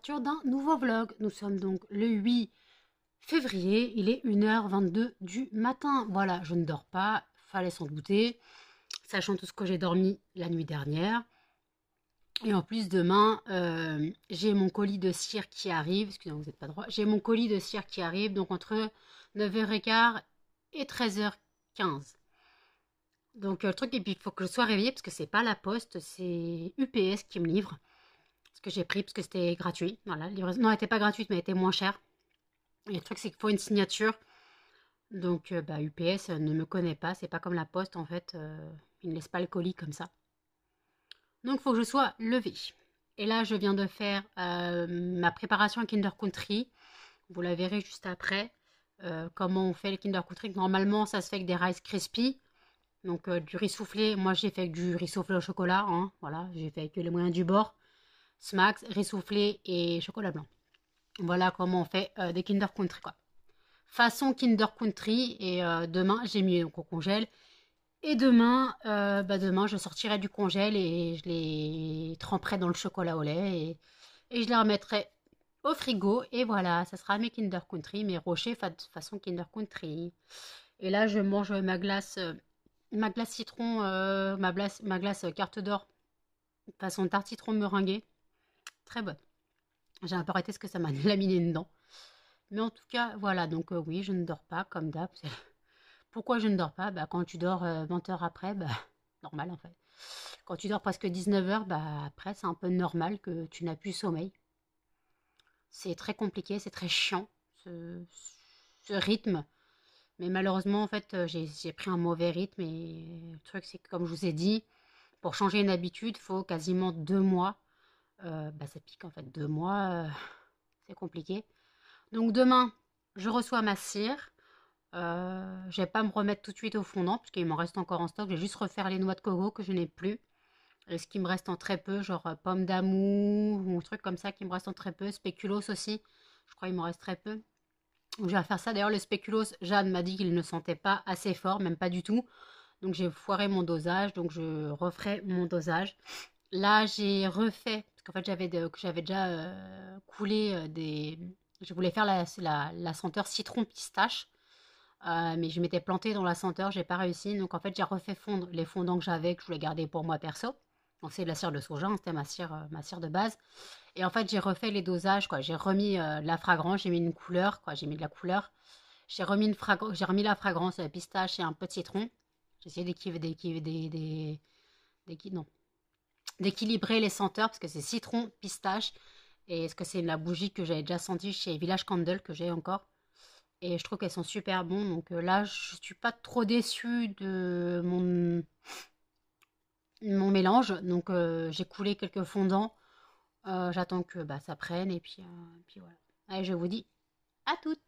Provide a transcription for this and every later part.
l'ouverture d'un nouveau vlog. Nous sommes donc le 8 février, il est 1h22 du matin. Voilà, je ne dors pas, fallait s'en douter, sachant tout ce que j'ai dormi la nuit dernière. Et en plus, demain, j'ai mon colis de cire qui arrive. Excusez-moi, vous n'êtes pas droit. J'ai mon colis de cire qui arrive, donc entre 9h15 et 13h15. Donc le truc, et puis il faut que je sois réveillée, parce que c'est pas la poste, c'est UPS qui me livre. Ce que j'ai pris, parce que c'était gratuit. Voilà, la livraison, non, elle n'était pas gratuite, mais elle était moins chère. Et le truc, c'est qu'il faut une signature. Donc UPS ne me connaît pas, c'est pas comme la poste, en fait. Il ne laisse pas le colis comme ça. Donc il faut que je sois levée. Et là, je viens de faire ma préparation à Kinder Country. Vous la verrez juste après. Comment on fait le Kinder Country. Normalement, ça se fait avec des Rice Krispies. Donc du riz soufflé. Moi, j'ai fait avec du riz soufflé au chocolat. Hein. Voilà, j'ai fait avec les moyens du bord. Smacks, riz soufflé et chocolat blanc. Voilà comment on fait des Kinder Country, quoi. Façon Kinder Country. Et demain, j'ai mis donc au congèle. Et demain, demain, je sortirai du congèle et je les tremperai dans le chocolat au lait et je les remettrai au frigo. Et voilà, ça sera mes Kinder Country, mes rochers façon Kinder Country. Et là, je mange ma glace citron, ma glace carte d'or façon tarte citron meringuée. Très bonne. J'ai un peu arrêté parce que ça m'a laminé dedans. Mais en tout cas, voilà. Donc oui, je ne dors pas comme d'hab. Pourquoi je ne dors pas? Quand tu dors 20 heures après, normal en fait. Quand tu dors presque 19 heures, après c'est un peu normal que tu n'as plus sommeil. C'est très compliqué, c'est très chiant ce rythme. Mais malheureusement en fait j'ai pris un mauvais rythme et le truc c'est que comme je vous ai dit, pour changer une habitude, il faut quasiment 2 mois. Ça pique en fait, 2 mois, c'est compliqué. Donc demain, je reçois ma cire. Je vais pas me remettre tout de suite au fondant parce qu'il m'en reste encore en stock. Je vais juste refaire les noix de coco que je n'ai plus. Et ce qui me reste en très peu, genre pomme d'amour ou un truc comme ça qui me reste en très peu. Spéculoos aussi, je crois qu'il m'en reste très peu. Donc je vais faire ça. D'ailleurs le spéculoos, Jeanne m'a dit qu'il ne sentait pas assez fort, même pas du tout. Donc j'ai foiré mon dosage, donc je referai mon dosage. Là j'ai refait, parce qu'en fait j'avais déjà coulé des... Je voulais faire la senteur citron pistache. Mais je m'étais plantée dans la senteur, j'ai pas réussi. Donc en fait, j'ai refait fondre les fondants que j'avais, que je voulais garder pour moi perso. Donc c'est de la cire de soja, hein, c'était ma cire de base. Et en fait, j'ai refait les dosages, quoi. J'ai remis la fragrance, j'ai mis une couleur, quoi. J'ai mis de la couleur. J'ai remis la fragrance pistache et un peu de citron. J'ai essayé d'équilibrer les senteurs parce que c'est citron, pistache. Et est-ce que c'est la bougie que j'avais déjà sentie chez Village Candle que j'ai encore. Et je trouve qu'elles sont super bonnes. Donc là, je suis pas trop déçue de mon mélange. Donc j'ai coulé quelques fondants. J'attends que ça prenne. Et puis voilà. Allez, je vous dis à toutes.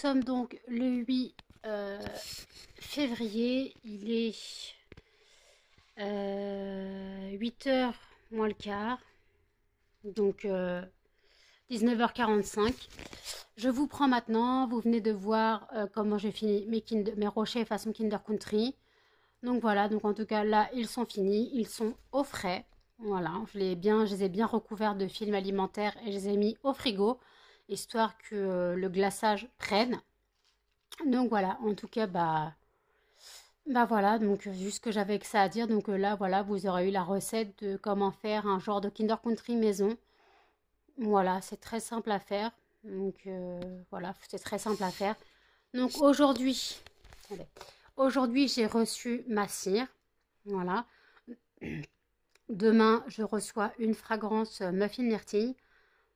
sommes donc le 8 février. Il est 8h moins le quart. Donc 19h45. Je vous prends maintenant. Vous venez de voir comment j'ai fini mes rochers façon Kinder Country. Donc voilà, donc en tout cas là ils sont finis, ils sont au frais. Voilà, je les ai bien recouverts de film alimentaire et je les ai mis au frigo, histoire que le glaçage prenne. Donc voilà, en tout cas bah voilà, donc juste ce que j'avais que ça à dire. Donc là voilà, vous aurez eu la recette de comment faire un genre de Kinder Country maison. Voilà, c'est très simple à faire. Donc voilà, c'est très simple à faire. Donc aujourd'hui, attendez. Aujourd'hui, j'ai reçu ma cire. Voilà. Demain, je reçois une fragrance muffin myrtille.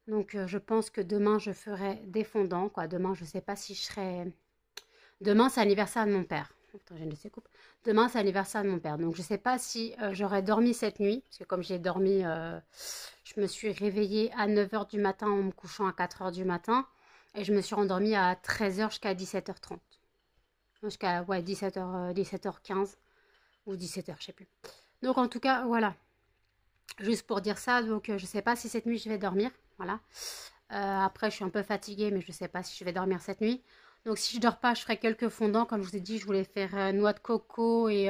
Donc, je pense que demain, je ferai des fondants. Quoi. Demain, je ne sais pas si je serai... Demain, c'est l'anniversaire de mon père. Attends, j'ai une découpe. Demain, c'est l'anniversaire de mon père. Donc, je ne sais pas si j'aurai dormi cette nuit. Parce que comme j'ai dormi, je me suis réveillée à 9h du matin en me couchant à 4h du matin. Et je me suis rendormie à 13h jusqu'à 17h30. Jusqu'à 17h15 ou 17h, je sais plus. Donc en tout cas, voilà. Juste pour dire ça, donc je sais pas si cette nuit je vais dormir. Voilà. Après, je suis un peu fatiguée, mais je sais pas si je vais dormir cette nuit. Donc si je dors pas, je ferai quelques fondants. Comme je vous ai dit, je voulais faire noix de coco et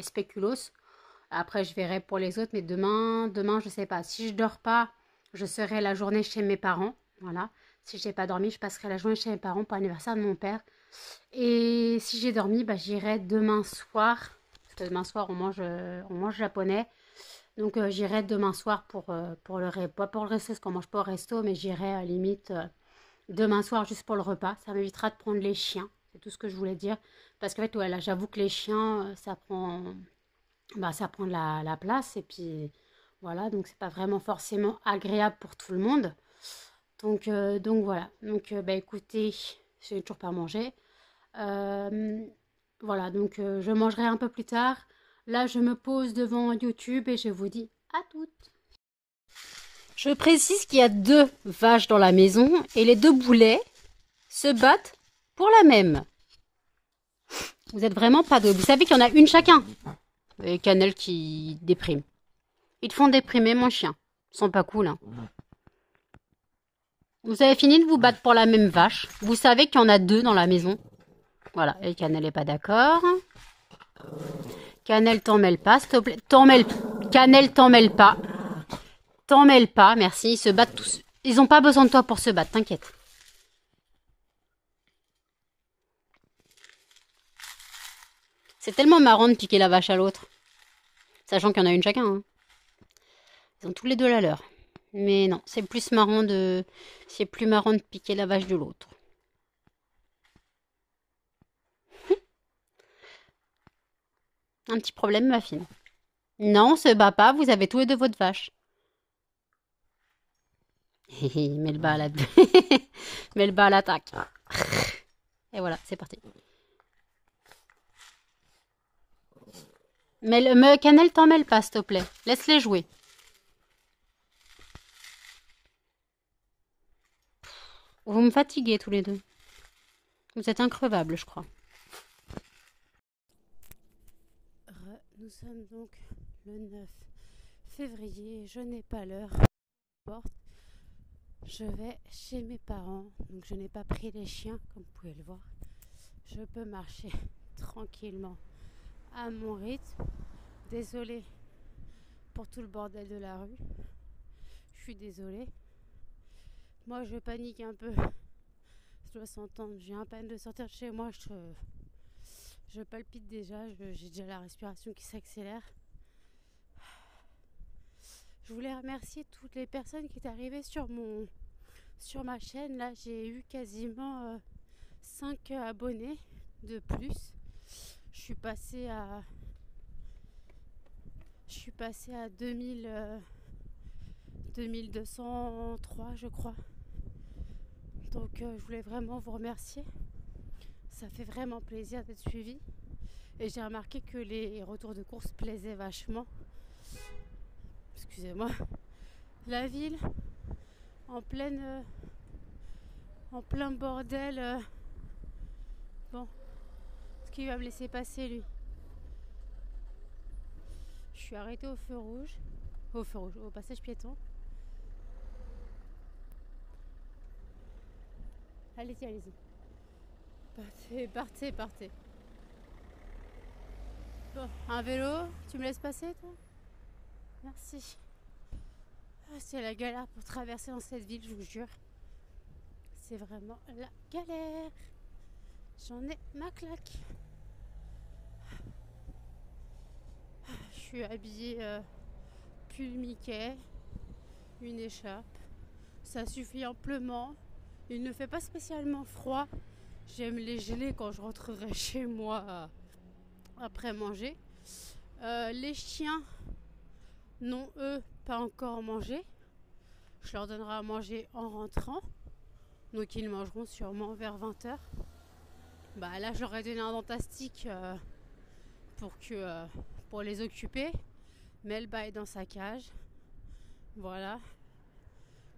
spéculoos. Après, je verrai pour les autres, mais demain, je sais pas. Si je dors pas, je serai la journée chez mes parents. Voilà. Si j'ai pas dormi, je passerai la journée chez mes parents pour l'anniversaire de mon père. Et si j'ai dormi, bah, j'irai demain soir. Parce que demain soir, on mange japonais. Donc, j'irai demain soir pour le repas. Pas pour le resto, parce qu'on mange pas au resto, mais j'irai à la limite demain soir juste pour le repas. Ça m'évitera de prendre les chiens. C'est tout ce que je voulais dire. Parce qu'en fait, ouais, là, j'avoue que les chiens, ça prend de la place. Et puis, voilà. Donc, c'est pas vraiment forcément agréable pour tout le monde. Donc voilà. Donc, bah, écoutez, j'ai toujours pas mangé. Voilà, donc je mangerai un peu plus tard. Là, je me pose devant YouTube et je vous dis à toutes. Je précise qu'il y a 2 vaches dans la maison et les 2 boulets se battent pour la même. Vous êtes vraiment pas 2. Vous savez qu'il y en a une chacun. Et Cannelle qui déprime. Ils te font déprimer, mon chien. Ils sont pas cool, hein. Vous avez fini de vous battre pour la même vache. Vous savez qu'il y en a 2 dans la maison. Voilà, et Cannelle n'est pas d'accord. Cannelle, t'en mêle pas, s'il te plaît. Cannelle, t'en mêle pas. T'en mêle pas, merci. Ils se battent tous. Ils n'ont pas besoin de toi pour se battre, t'inquiète. C'est tellement marrant de piquer la vache à l'autre. Sachant qu'il y en a une chacun, hein. Ils ont tous les 2 la leur. Mais non, c'est plus marrant de piquer la vache de l'autre. Un petit problème, ma fille. Non, on se bat pas, vous avez tous les 2 votre vache. Mets le bas à la... Mets le bas à l'attaque. Et voilà, c'est parti. Mais Cannelle, t'en mêle pas, s'il te plaît. Laisse-les jouer. Vous me fatiguez tous les 2. Vous êtes increvables, je crois. Nous sommes donc le 9 février. Je n'ai pas l'heure. Je vais chez mes parents. Donc je n'ai pas pris les chiens, comme vous pouvez le voir. Je peux marcher tranquillement à mon rythme. Désolée pour tout le bordel de la rue. Je suis désolée. Moi, je panique un peu. Je dois s'entendre. J'ai un peine de sortir de chez moi. Je palpite déjà. J'ai déjà la respiration qui s'accélère. Je voulais remercier toutes les personnes qui étaient arrivées sur ma chaîne. Là, j'ai eu quasiment 5 abonnés de plus. Je suis passée à 2203, je crois. Donc je voulais vraiment vous remercier. Ça fait vraiment plaisir d'être suivi. Et j'ai remarqué que les retours de course plaisaient vachement. Excusez-moi. La ville, en plein bordel Bon, est-ce qu'il va me laisser passer lui? Je suis arrêtée au feu rouge. Au passage piéton. Allez-y, allez-y. Partez. Bon, un vélo, tu me laisses passer toi? Merci. C'est la galère pour traverser dans cette ville, je vous jure. C'est vraiment la galère. J'en ai ma claque. Je suis habillée pull Mickey, une écharpe. Ça suffit amplement. Il ne fait pas spécialement froid. J'aime les geler quand je rentrerai chez moi après manger. Les chiens, non, eux, pas encore mangé. Je leur donnerai à manger en rentrant. Donc ils mangeront sûrement vers 20h. Bah là j'aurais donné un dentastique pour les occuper. Melba est dans sa cage. Voilà.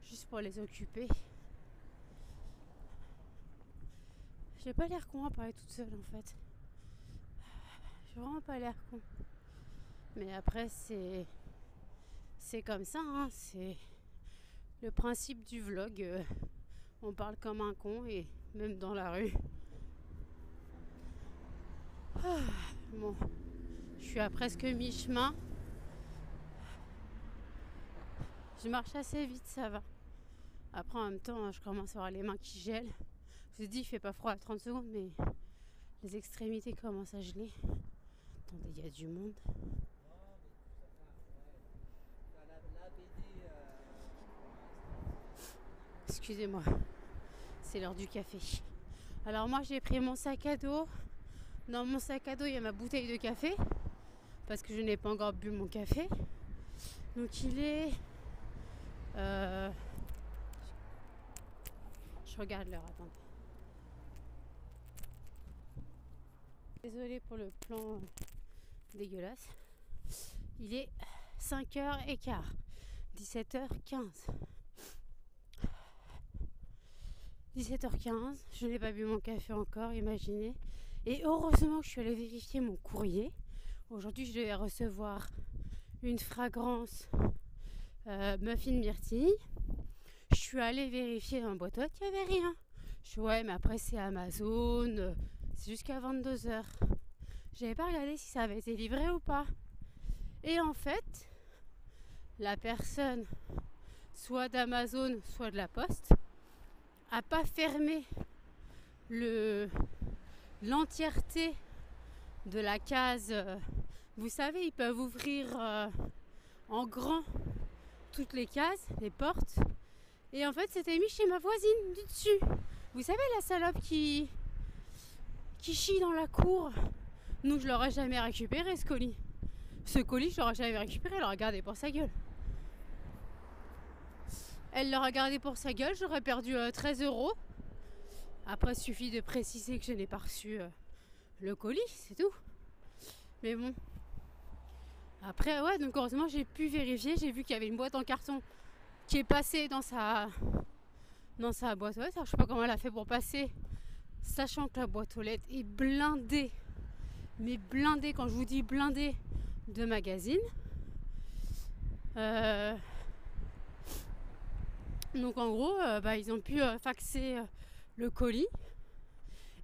Juste pour les occuper. J'ai pas l'air con à parler toute seule en fait. J'ai vraiment pas l'air con. Mais après c'est comme ça, hein. C'est le principe du vlog. On parle comme un con et même dans la rue. Bon, je suis à presque mi-chemin. Je marche assez vite, ça va. Après, en même temps, je commence à avoir les mains qui gèlent. Je vous ai dit, il fait pas froid à 30 secondes, mais les extrémités commencent à geler. Attendez, il y a du monde. Excusez-moi, c'est l'heure du café. Alors moi, j'ai pris mon sac à dos. Dans mon sac à dos, il y a ma bouteille de café. Parce que je n'ai pas encore bu mon café. Donc il est... je regarde l'heure, attendez. Désolée pour le plan dégueulasse. Il est 5h15. 17h15. 17h15. Je n'ai pas bu mon café encore, imaginez. Et heureusement que je suis allée vérifier mon courrier. Aujourd'hui, je devais recevoir une fragrance muffin myrtille. Je suis allée vérifier dans la boîte aux lettres, il n'y avait rien. Je suis ouais, mais après c'est Amazon, c'est jusqu'à 22h. J'avais pas regardé si ça avait été livré ou pas. Et en fait, la personne, soit d'Amazon, soit de la Poste, a pas fermé l'entièreté de la case. Vous savez, ils peuvent ouvrir en grand toutes les cases, les portes. Et en fait, c'était mis chez ma voisine du dessus. Vous savez, la salope qui chie dans la cour. Donc, je l'aurais jamais récupéré, ce colis. Ce colis, je l'aurais jamais récupéré. Elle l'aurait gardé pour sa gueule. Elle l'aurait gardé pour sa gueule. J'aurais perdu 13 €. Après, il suffit de préciser que je n'ai pas reçu le colis, c'est tout. Mais bon. Après, ouais, donc heureusement, j'ai pu vérifier. J'ai vu qu'il y avait une boîte en carton qui est passée dans sa boîte aux lettres. Alors, je sais pas comment elle a fait pour passer, sachant que la boîte aux lettres est blindée. Mais blindée, quand je vous dis blindée, de magazines. Donc en gros, ils ont pu faxer le colis.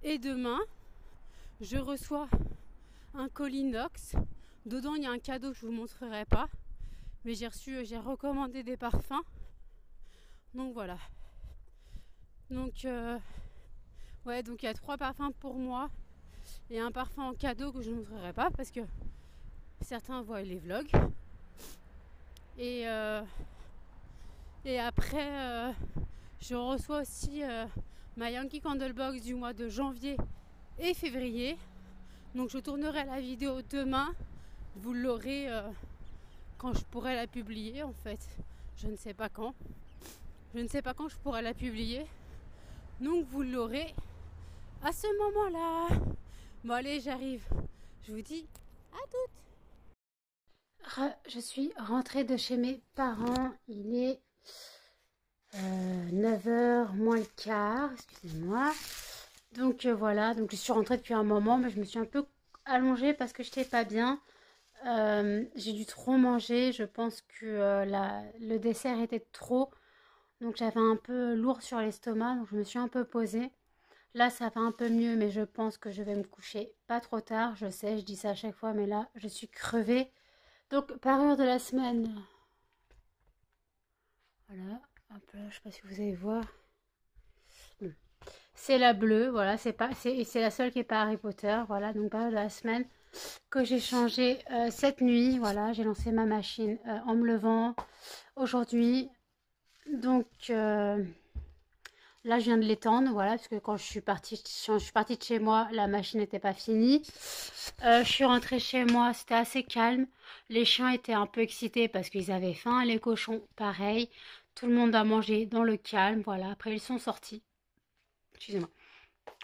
Et demain, je reçois un colis Nox. Dedans, il y a un cadeau que je vous montrerai pas. Mais j'ai recommandé des parfums. Donc voilà. Donc ouais, donc il y a 3 parfums pour moi et un parfum en cadeau que je ne montrerai pas parce que certains voient les vlogs. Et après, je reçois aussi ma Yankee Candle Box du mois de janvier et février. Donc je tournerai la vidéo demain. Vous l'aurez quand je pourrai la publier en fait. Je ne sais pas quand. Je ne sais pas quand je pourrai la publier. Donc vous l'aurez à ce moment-là. Bon allez, j'arrive. Je vous dis à toutes. Je suis rentrée de chez mes parents. Il est 9h moins le quart. Excusez-moi. Donc voilà, donc je suis rentrée depuis un moment, mais je me suis un peu allongée parce que je n'étais pas bien. J'ai dû trop manger, je pense que le dessert était trop, donc j'avais un peu lourd sur l'estomac, donc je me suis un peu posée. Là, ça va un peu mieux, mais je pense que je vais me coucher pas trop tard. Je sais, je dis ça à chaque fois, mais là, je suis crevée. Donc, parure de la semaine. Voilà, hop là, je sais pas si vous allez voir. C'est la bleue, voilà, c'est la seule qui est pas Harry Potter. Voilà, donc parure de la semaine que j'ai changé cette nuit. Voilà, j'ai lancé ma machine en me levant aujourd'hui. Donc, là, je viens de l'étendre, voilà, parce que quand je suis partie de chez moi, la machine n'était pas finie. Je suis rentrée chez moi, c'était assez calme. Les chiens étaient un peu excités parce qu'ils avaient faim. Les cochons, pareil. Tout le monde a mangé dans le calme, voilà. Après, ils sont sortis. Excusez-moi.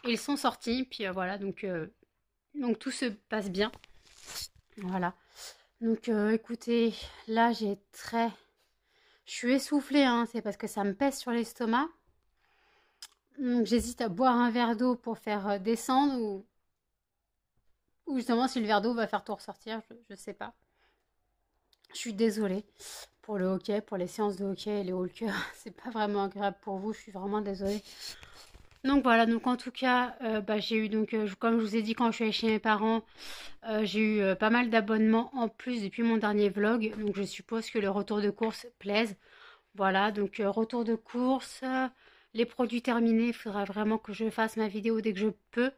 Ils sont sortis, puis voilà, donc tout se passe bien. Voilà. Donc, écoutez, là, je suis essoufflée, hein, c'est parce que ça me pèse sur l'estomac. Donc, j'hésite à boire un verre d'eau pour faire descendre ou justement si le verre d'eau va faire tout ressortir, je sais pas. Je suis désolée pour le hockey, pour les séances de hockey et les haut c'est pas vraiment agréable pour vous, je suis vraiment désolée. Donc voilà, donc en tout cas, j'ai eu donc, comme je vous ai dit quand je suis allée chez mes parents, j'ai eu pas mal d'abonnements en plus depuis mon dernier vlog, donc je suppose que le retour de course plaise. Voilà, donc retour de course, les produits terminés, il faudra vraiment que je fasse ma vidéo dès que je peux,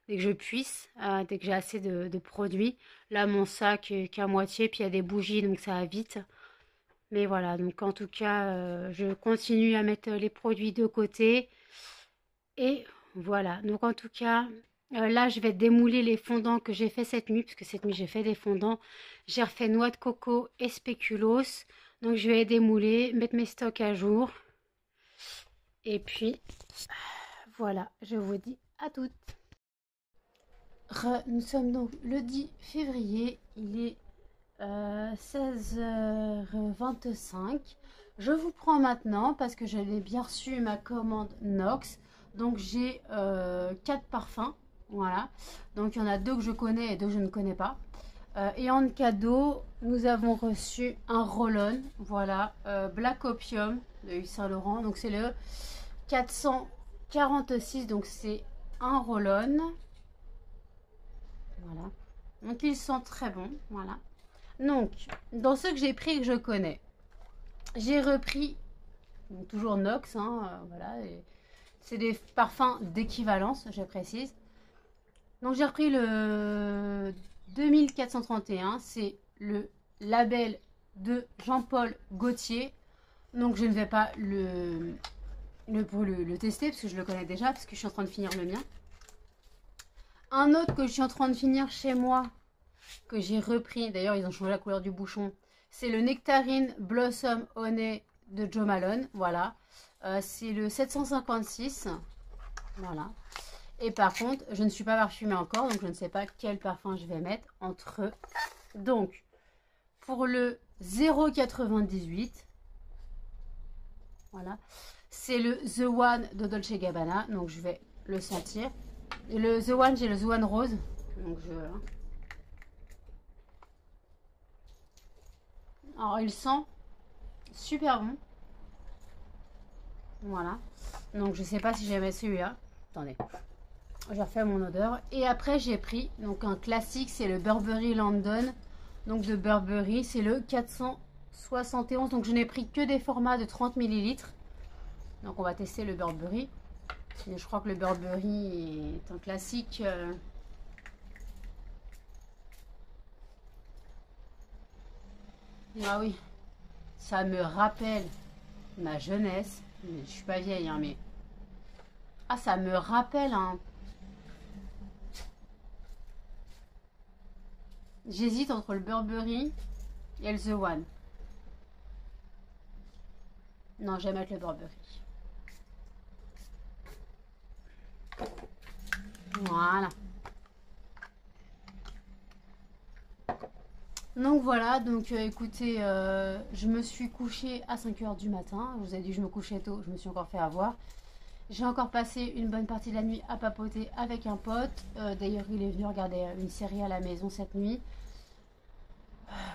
dès que je puisse, dès que j'ai assez de produits. Là, mon sac est qu'à moitié, puis il y a des bougies, donc ça va vite. Mais voilà, donc en tout cas, je continue à mettre les produits de côté. Et voilà, donc en tout cas, là, je vais démouler les fondants que j'ai fait cette nuit, parce que cette nuit, j'ai fait des fondants. J'ai refait noix de coco et spéculoos. Donc, je vais démouler, mettre mes stocks à jour. Et puis, voilà, je vous dis à toutes. Nous sommes donc le 10 février, il est 16h25. Je vous prends maintenant parce que j'avais bien reçu ma commande Nox. Donc j'ai 4 parfums, voilà. Donc il y en a 2 que je connais et 2 que je ne connais pas. Et en cadeau, nous avons reçu un roll-on, voilà, Black Opium de Yves Saint Laurent. Donc c'est le 446, donc c'est un roll-on. Voilà. Donc ils sont très bons, voilà. Donc, dans ceux que j'ai pris et que je connais, j'ai repris, donc toujours Nox, hein, voilà. C'est des parfums d'équivalence, je précise. Donc j'ai repris le 2431, c'est le label de Jean-Paul Gaultier. Donc je ne vais pas le tester parce que je le connais déjà, parce que je suis en train de finir le mien. Un autre que je suis en train de finir chez moi, que j'ai repris, d'ailleurs ils ont changé la couleur du bouchon, c'est le Nectarine Blossom Honey de Jo Malone, voilà. C'est le 756, voilà. Et par contre, je ne suis pas parfumée encore, donc je ne sais pas quel parfum je vais mettre entre eux. Donc, pour le 0,98, voilà, c'est le The One de Dolce Gabbana, donc je vais le sentir. Et le The One, j'ai le The One Rose, donc alors, il sent super bon. Voilà. Donc, je sais pas si j'aimais celui-là. Attendez. Je refais mon odeur. Et après, j'ai pris donc un classique, c'est le Burberry London. Donc, de Burberry, c'est le 471. Donc, je n'ai pris que des formats de 30 ml. Donc, on va tester le Burberry. Je crois que le Burberry est un classique. Ah oui, ça me rappelle ma jeunesse. Je suis pas vieille, hein, mais... Ah, ça me rappelle, hein. J'hésite entre le Burberry et le The One. Non, je vais mettre le Burberry. Voilà. Donc voilà, donc écoutez, je me suis couchée à 5 h du matin. Je vous ai dit que je me couchais tôt, je me suis encore fait avoir. J'ai encore passé une bonne partie de la nuit à papoter avec un pote. D'ailleurs, il est venu regarder une série à la maison cette nuit.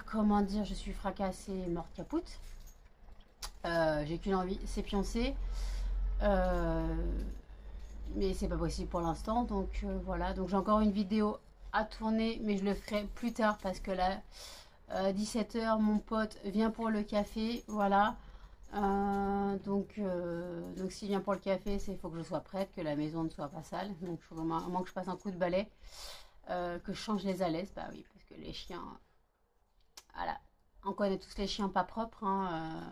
Comment dire, je suis fracassée, morte capoute. J'ai qu'une envie, c'est pioncer. Euh, mais c'est pas possible pour l'instant. Donc voilà, donc j'ai encore une vidéo à tourner, mais je le ferai plus tard parce que là, 17 h, mon pote vient pour le café. Voilà. Donc s'il vient pour le café, il faut que je sois prête, que la maison ne soit pas sale. Donc il faut vraiment que je passe un coup de balai, que je change les alaises. Bah oui, parce que les chiens, voilà, on connaît tous les chiens pas propres. Hein,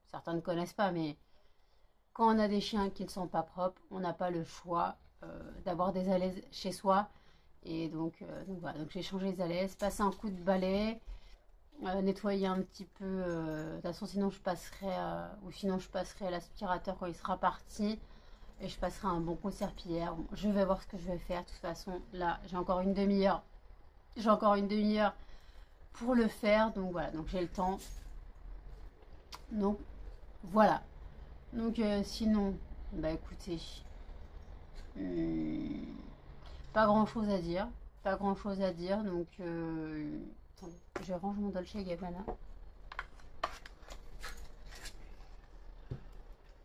certains ne connaissent pas, mais quand on a des chiens qui ne sont pas propres, on n'a pas le choix d'avoir des alaises chez soi. Et donc voilà, donc j'ai changé les alaises, passé un coup de balai. Nettoyer un petit peu. De toute façon, sinon je passerai à l'aspirateur quand il sera parti. Et je passerai un bon coup de serpillière. Bon, je vais voir ce que je vais faire. De toute façon, là, j'ai encore une demi-heure. J'ai encore une demi-heure pour le faire. Donc voilà, donc j'ai le temps. Donc voilà. Donc sinon, bah écoutez, hum, pas grand chose à dire. Pas grand chose à dire. Donc attendez, je range mon Dolce Gabbana.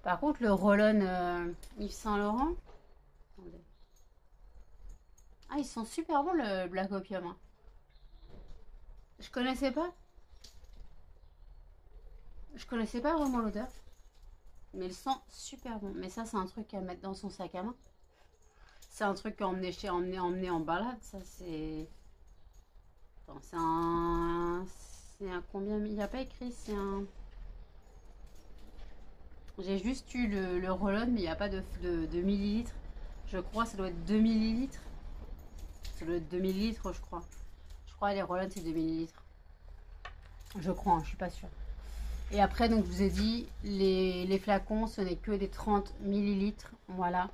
Par contre, le roll-on Yves Saint Laurent, attendez. Ah, ils sont super bons le Black Opium. Hein. Je connaissais pas. Je connaissais pas vraiment l'odeur. Mais ils sont super bons. Mais ça, c'est un truc à mettre dans son sac à main. C'est un truc à emmener en balade. Ça, c'est. Attends, c'est un. C'est un combien. Il n'y a pas écrit, c'est un. J'ai juste eu le roll-on, mais il n'y a pas de millilitres. Je crois que ça doit être 2 millilitres. Ça doit être 2 millilitres, je crois. Je crois que les roll-on, c'est 2 millilitres. Je crois, hein, je suis pas sûre. Et après, donc, je vous ai dit, les flacons, ce n'est que des 30 millilitres. Voilà.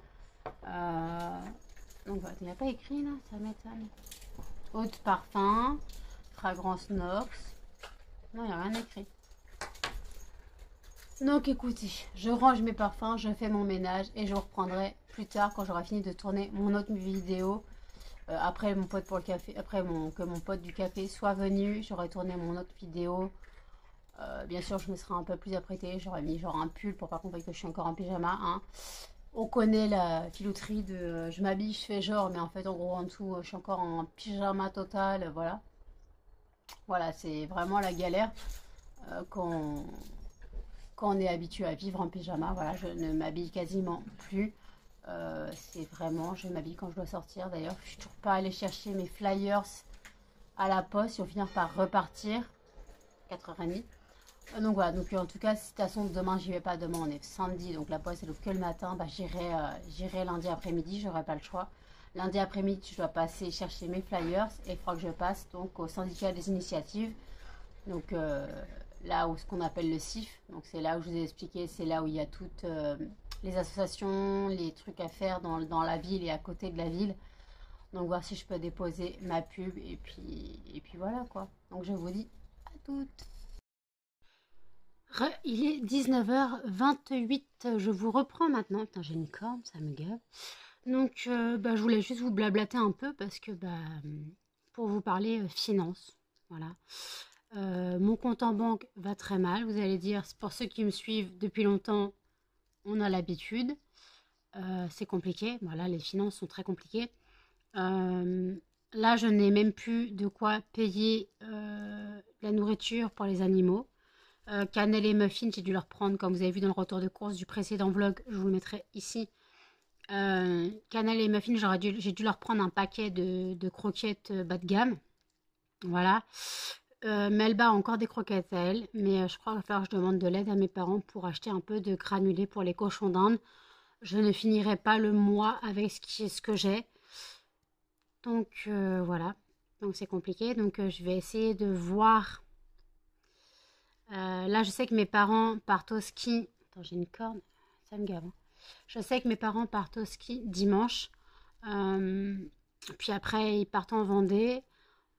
Donc, voilà, il n'y a pas écrit, là, ça m'étonne. Eau de parfum, fragrance Nox. Non, il n'y a rien écrit. Donc, écoutez, je range mes parfums, je fais mon ménage et je reprendrai plus tard quand j'aurai fini de tourner mon autre vidéo. Après mon pote pour le café, que mon pote du café soit venu, j'aurai tourné mon autre vidéo. Bien sûr, je me serai un peu plus apprêtée. J'aurais mis genre un pull pour pas qu'on voie que je suis encore en pyjama. Hein. On connaît la filouterie de je m'habille, je fais genre, mais en fait, en gros, en dessous, je suis encore en pyjama total. Voilà. Voilà, c'est vraiment la galère quand on est habitué à vivre en pyjama. Voilà, je ne m'habille quasiment plus. C'est vraiment, je m'habille quand je dois sortir. D'ailleurs, je suis toujours pas allée chercher mes flyers à la poste. Ils vont finir par repartir. 4h30. Donc voilà, donc en tout cas, de toute façon, demain, j'y vais pas. Demain, on est samedi, donc la poste, elle ouvre que le matin. Bah, j'irai lundi après-midi, j'aurai pas le choix. Lundi après-midi, je dois passer chercher mes flyers et il faudra que je passe donc au syndicat des initiatives. Donc là où ce qu'on appelle le CIF, donc c'est là où je vous ai expliqué, c'est là où il y a toutes les associations, les trucs à faire dans la ville et à côté de la ville. Donc voir si je peux déposer ma pub et puis voilà quoi. Donc je vous dis à toutes. Il est 19h28, je vous reprends maintenant. Putain, j'ai une corne, ça me gave. Donc, je voulais juste vous blablater un peu parce que, pour vous parler finance, voilà. Mon compte en banque va très mal. Vous allez dire, pour ceux qui me suivent depuis longtemps, on a l'habitude. C'est compliqué. Voilà, les finances sont très compliquées. Là, je n'ai même plus de quoi payer la nourriture pour les animaux. Cannelle et muffins, j'ai dû leur prendre, comme vous avez vu dans le retour de course du précédent vlog, je vous le mettrai ici. Cannelle et muffins, j'ai dû leur prendre un paquet de croquettes bas de gamme. Voilà. Melba a encore des croquettes à elle, mais je crois qu'il va falloir que je demande de l'aide à mes parents pour acheter un peu de granulés pour les cochons d'Inde. Je ne finirai pas le mois avec ce que j'ai. Donc voilà. Donc c'est compliqué. Donc je vais essayer de voir. Là, je sais que mes parents partent au ski. Attends, j'ai une corne. Ça me gave. Hein. Je sais que mes parents partent au ski dimanche. Puis après, ils partent en Vendée.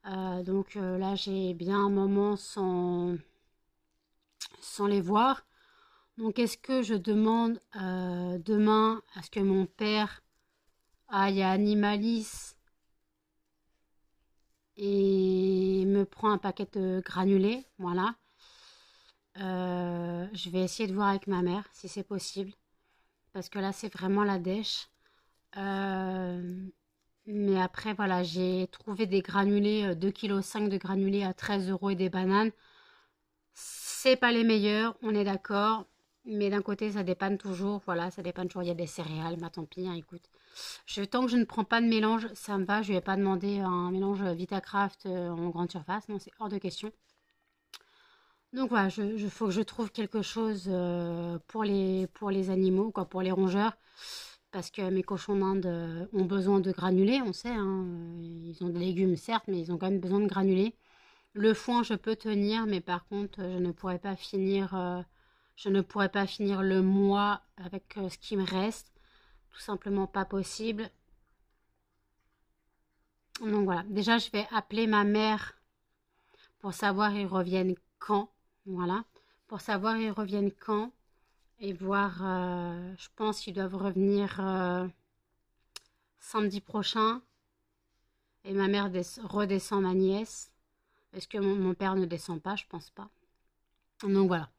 Donc là, j'ai bien un moment sans les voir. Donc, est-ce que je demande demain à ce que mon père aille à Animalis et me prend un paquet de granulés? Voilà. Je vais essayer de voir avec ma mère si c'est possible. Parce que là, c'est vraiment la dèche. Mais après, voilà, j'ai trouvé des granulés, 2,5 kg de granulés à 13 euros et des bananes. C'est pas les meilleurs, on est d'accord. Mais d'un côté, ça dépanne toujours. Voilà, ça dépanne toujours. Il y a des céréales, bah tant pis, hein, écoute. Tant que je ne prends pas de mélange, ça me va. Je ne vais pas demander un mélange Vitacraft en grande surface. Non, c'est hors de question. Donc voilà, faut que je trouve quelque chose pour les animaux, quoi, pour les rongeurs. Parce que mes cochons d'Inde ont besoin de granulés, on sait, hein, ils ont des légumes certes, mais ils ont quand même besoin de granulés. Le foin, je peux tenir, mais par contre, je ne pourrais pas finir le mois avec ce qui me reste. Tout simplement pas possible. Donc voilà, déjà, je vais appeler ma mère pour savoir ils reviennent quand. Voilà, pour savoir ils reviennent quand et voir, je pense qu'ils doivent revenir samedi prochain. Et ma mère redescend ma nièce. Est-ce que mon père ne descend pas? Je pense pas. Donc voilà.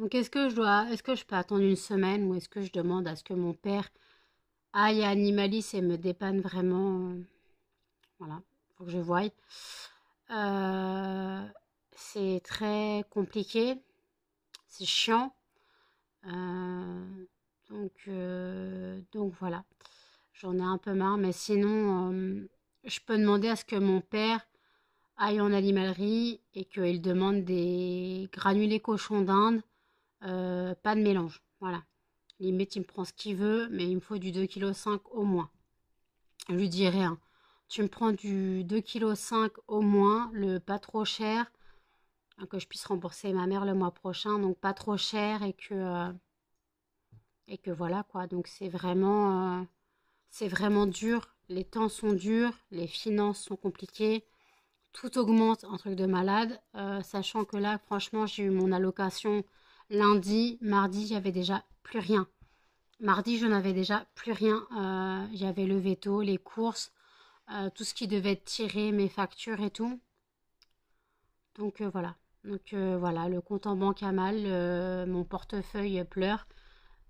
Donc est-ce que je peux attendre une semaine ou est-ce que je demande à ce que mon père aille à Animalis et me dépanne vraiment? Voilà, faut que je voie. C'est très compliqué, c'est chiant. Donc voilà, j'en ai un peu marre, mais sinon, je peux demander à ce que mon père aille en animalerie et qu'il demande des granulés cochons d'Inde, pas de mélange. Voilà. Limite, il me prend ce qu'il veut, mais il me faut du 2,5 kg au moins. Je lui dirai, hein, tu me prends du 2,5 kg au moins, le pas trop cher, hein, que je puisse rembourser ma mère le mois prochain, donc pas trop cher et que voilà quoi. Donc c'est vraiment dur. Les temps sont durs, les finances sont compliquées. Tout augmente, un truc de malade. Sachant que là, franchement, j'ai eu mon allocation lundi. Mardi, j'avais déjà plus rien. Mardi, je n'avais déjà plus rien. J'avais le veto, les courses, tout ce qui devait être tiré, mes factures et tout. Donc voilà. Donc voilà, le compte en banque a mal, mon portefeuille pleure.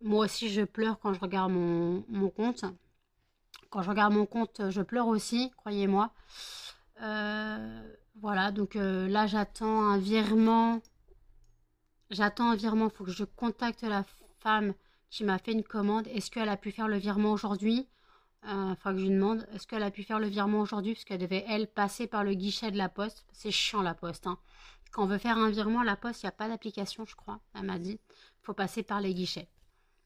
Moi aussi, je pleure quand je regarde mon compte. Quand je regarde mon compte, je pleure aussi, croyez-moi. Voilà, donc là, j'attends un virement. J'attends un virement, il faut que je contacte la femme qui m'a fait une commande. Est-ce qu'elle a pu faire le virement aujourd'hui? Enfin, que je lui demande, est-ce qu'elle a pu faire le virement aujourd'hui? Parce qu'elle devait, elle, passer par le guichet de la poste. C'est chiant, la poste, hein. Quand on veut faire un virement, la poste, il n'y a pas d'application, je crois. Elle m'a dit, il faut passer par les guichets.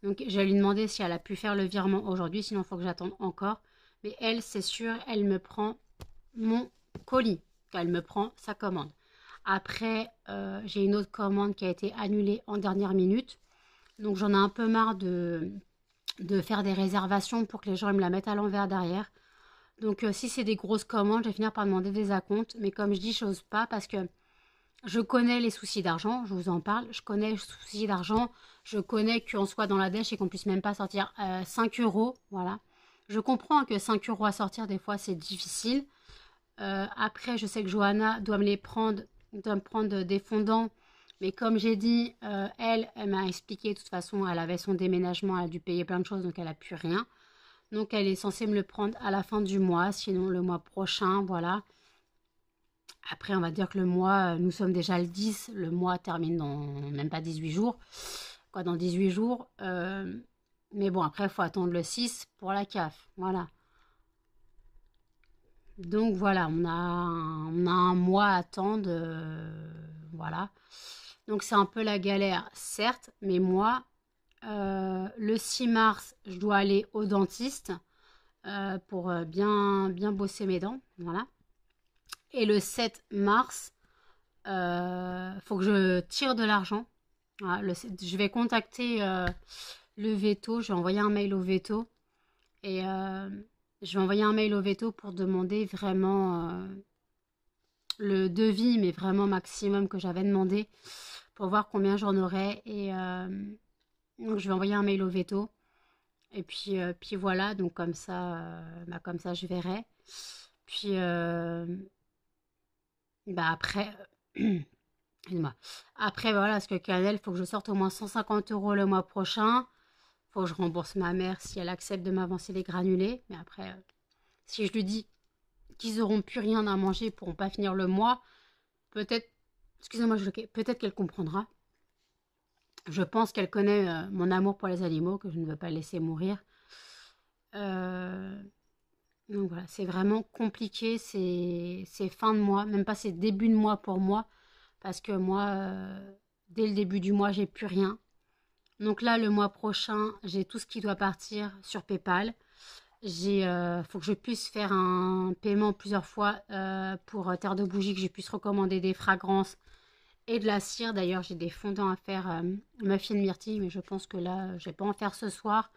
Donc, je vais lui demander si elle a pu faire le virement aujourd'hui. Sinon, il faut que j'attende encore. Mais elle, c'est sûr, elle me prend mon colis. Elle me prend sa commande. Après, j'ai une autre commande qui a été annulée en dernière minute. Donc, j'en ai un peu marre de faire des réservations pour que les gens me la mettent à l'envers derrière. Donc si c'est des grosses commandes, je vais finir par demander des acomptes. Mais comme je dis, je n'ose pas parce que je connais les soucis d'argent, je vous en parle. Je connais les soucis d'argent. Je connais qu'on soit dans la dèche et qu'on puisse même pas sortir 5 euros. Voilà. Je comprends que 5 euros à sortir, des fois, c'est difficile. Après, je sais que Johanna doit me prendre des fondants. Mais comme j'ai dit, elle m'a expliqué, de toute façon, elle avait son déménagement, elle a dû payer plein de choses, donc elle n'a plus rien. Donc elle est censée me le prendre à la fin du mois, sinon le mois prochain, voilà. Après, on va dire que le mois, nous sommes déjà le 10, le mois termine dans même pas 18 jours, quoi, dans 18 jours. Mais bon, après, il faut attendre le 6 pour la CAF, voilà. Donc voilà, on a un mois à attendre, voilà. Donc c'est un peu la galère, certes, mais moi, le 6 mars, je dois aller au dentiste pour bien bosser mes dents, voilà. Et le 7 mars, faut que je tire de l'argent. Voilà, je vais contacter le veto, je vais envoyer un mail au veto et je vais envoyer un mail au veto pour demander vraiment le devis, mais vraiment maximum que j'avais demandé pour voir combien j'en aurais Donc je vais envoyer un mail au veto. Et puis voilà, donc comme ça je verrai. Puis bah après, excuse-moi. Après voilà, parce que Canel, il faut que je sorte au moins 150 € le mois prochain. Faut que je rembourse ma mère si elle accepte de m'avancer les granulés. Mais après, si je lui dis qu'ils auront plus rien à manger, ils pourront pas finir le mois, peut-être, excusez-moi, peut-être qu'elle comprendra. Je pense qu'elle connaît mon amour pour les animaux, que je ne veux pas laisser mourir. Euh, donc voilà, c'est vraiment compliqué, c'est fin de mois, même pas c'est début de mois pour moi, parce que moi, dès le début du mois, j'ai plus rien. Donc là, le mois prochain, j'ai tout ce qui doit partir sur PayPal. Faut que je puisse faire un paiement plusieurs fois pour Terre de Bougie, que je puisse recommander des fragrances et de la cire. D'ailleurs, j'ai des fondants à faire muffin myrtille, mais je pense que là, je vais pas en faire ce soir.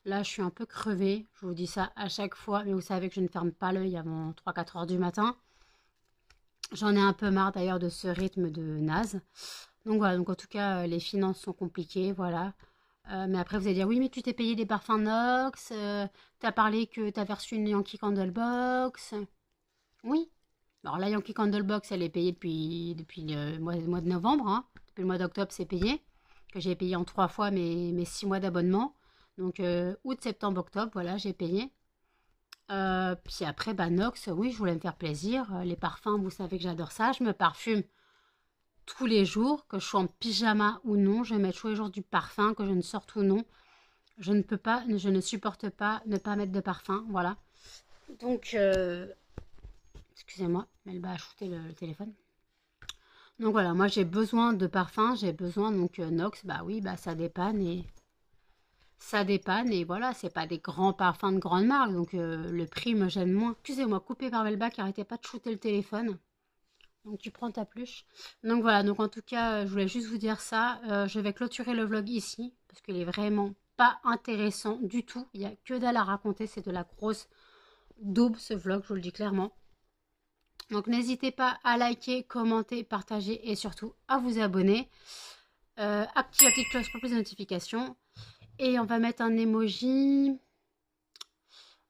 Là, je suis un peu crevée. Je vous dis ça à chaque fois, mais vous savez que je ne ferme pas l'œil avant 3-4 heures du matin. J'en ai un peu marre d'ailleurs de ce rythme de naze. Donc voilà, donc en tout cas, les finances sont compliquées, voilà. Mais après, vous allez dire, oui, mais tu t'es payé des parfums Nox, t'as parlé que t'avais reçu une Yankee Candle Box. Oui. Alors la Yankee Candle Box, elle est payée depuis le mois de novembre, hein. Depuis le mois d'octobre, c'est payé. Que j'ai payé en 3 fois mes 6 mois d'abonnement. Donc août, septembre, octobre, voilà, j'ai payé. Puis après, bah Nox, oui, je voulais me faire plaisir. Les parfums, vous savez que j'adore ça. Je me parfume tous les jours, que je sois en pyjama ou non. Je vais mettre tous les jours du parfum, que je ne sorte ou non. Je ne peux pas, je ne supporte pas ne pas mettre de parfum, voilà. Donc, excusez-moi, elle va shooter le téléphone. Donc voilà, moi j'ai besoin de parfum, j'ai besoin donc Nox, bah oui, bah ça dépanne et voilà, c'est pas des grands parfums de grande marque, donc le prix me gêne moins. Excusez-moi, coupé par Velba qui arrêtait pas de shooter le téléphone. Donc tu prends ta pluche. Donc voilà, donc en tout cas, je voulais juste vous dire ça. Je vais clôturer le vlog ici, parce qu'il est vraiment pas intéressant du tout. Il n'y a que dalle à raconter, c'est de la grosse daube ce vlog, je vous le dis clairement. Donc n'hésitez pas à liker, commenter, partager et surtout à vous abonner. Activez la petite cloche pour plus de notifications. Et on va mettre un emoji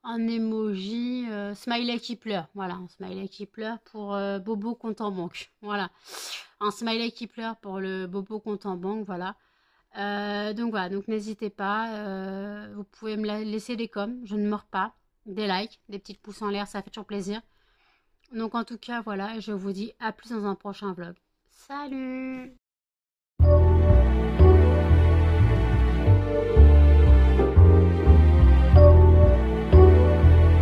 smiley qui pleure. Voilà, un smiley qui pleure pour Bobo compte en banque. Voilà, un smiley qui pleure pour le Bobo compte en banque. Voilà. Donc voilà, donc n'hésitez pas. Vous pouvez me laisser des coms, je ne mords pas. Des likes, des petites pouces en l'air, ça fait toujours plaisir. Donc en tout cas, voilà, je vous dis à plus dans un prochain vlog. Salut!